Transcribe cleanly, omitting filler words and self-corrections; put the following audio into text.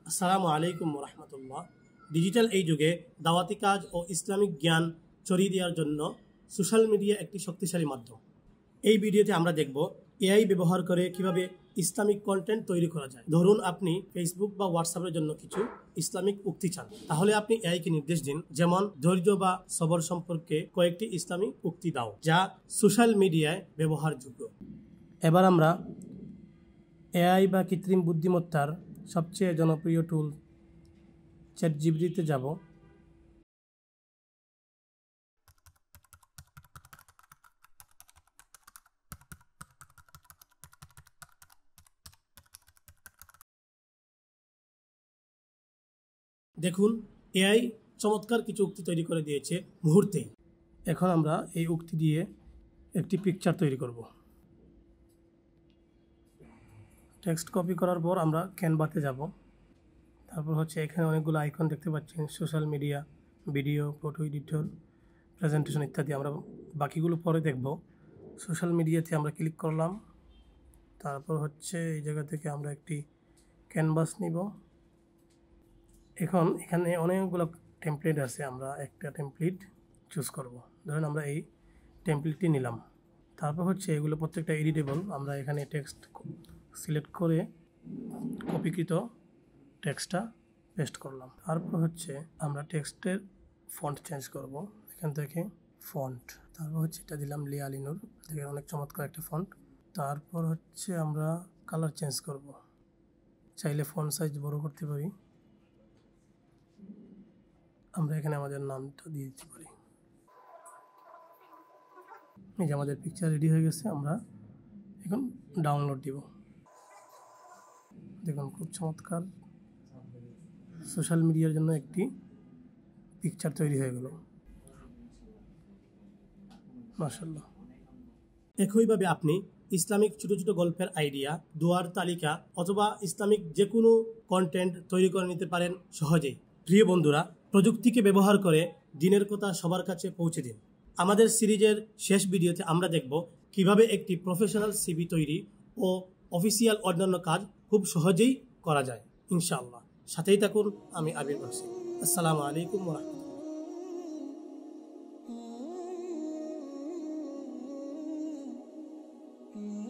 আসসালামু আলাইকুম রহমতুল্লাহ। ডিজিটাল এই যুগে দাওয়াতি কাজ ও ইসলামিক জ্ঞান ছড়িয়ে দেওয়ার জন্য সোশ্যাল মিডিয়া একটি শক্তিশালী মাধ্যম। এই ভিডিওতে আমরা দেখব এআই ব্যবহার করে কিভাবে ইসলামিক কন্টেন্ট তৈরি করা যায়। ধরুন আপনি ফেসবুক বা হোয়াটসঅ্যাপের জন্য কিছু ইসলামিক উক্তি চান, তাহলে আপনি এআইকে নির্দেশ দিন, যেমন ধৈর্য বা সবর সম্পর্কে কয়েকটি ইসলামিক উক্তি দাও যা সোশ্যাল মিডিয়ায় ব্যবহারযোগ্য। এবার আমরা এআই বা কৃত্রিম বুদ্ধিমত্তার সবচেয়ে জনপ্রিয় টুল চ্যাটজিপিটিতে যাব। দেখুন, এআই চমৎকার কিছু উক্তি তৈরি করে দিয়েছে মুহূর্তেই। এখন আমরা এই উক্তি দিয়ে একটি পিকচার তৈরি করব। টেক্সট কপি করার পর আমরা ক্যানভাতে যাব। তারপর এখানে অনেকগুলো আইকন দেখতে পাচ্ছেন, social media, video, photo editor, presentation ইত্যাদি। আমরা বাকিগুলো পরে দেখব। সোশ্যাল মিডিয়াতে আমরা ক্লিক করলাম। তারপর এই জায়গা থেকে আমরা একটি ক্যানভাস নিব। এখন এখানে অনেকগুলো টেমপ্লেট আছে, আমরা একটা টেমপ্লেট চুজ করব। ধরেন আমরা এই টেমপ্লেটটি নিলাম। তারপর এগুলো প্রত্যেকটা এডিটেবল। আমরা এখানে টেক্সট সিলেক্ট করে কপিকৃত টেক্সটটা পেস্ট করলাম। তারপর আমরা টেক্সটের ফন্ট চেঞ্জ করব। এখান থেকে ফন্ট, তারপর এটা দিলাম লিয়ালিনুর, দেখেন অনেক চমৎকার একটা ফন্ট। তারপর আমরা কালার চেঞ্জ করব। চাইলে ফন্ট সাইজ বড় করতে পারি। আমরা এখানে আমাদের নামটা দিয়ে দিতে পারি। এই যে আমাদের পিকচার রেডি হয়ে গেছে। আমরা এখন ডাউনলোড দিব। দেখুন, খুব চমৎকার সোশ্যাল মিডিয়ার জন্য একটি পিকচার তৈরি হয়ে গেল। মাশাআল্লাহ। একইভাবে আপনি ইসলামিক ছোট ছোট গল্পের আইডিয়া, দোয়ার তালিকা অথবা ইসলামিক যে কোনো কন্টেন্ট তৈরি করে নিতে পারেন সহজেই। প্রিয় বন্ধুরা, প্রযুক্তিকে ব্যবহার করে দিনের কথা সবার কাছে পৌঁছে দিন। আমাদের সিরিজের শেষ ভিডিওতে আমরা দেখব কিভাবে একটি প্রফেশনাল সিভি তৈরি ও অফিসিয়াল অন্যান্য কাজ খুব সহজেই করা যায়। ইনশাআল্লাহ সাথেই থাকুন। আমি আবির বলছি। আসসালামু আলাইকুম ওয়া রাহমাতুল্লাহ।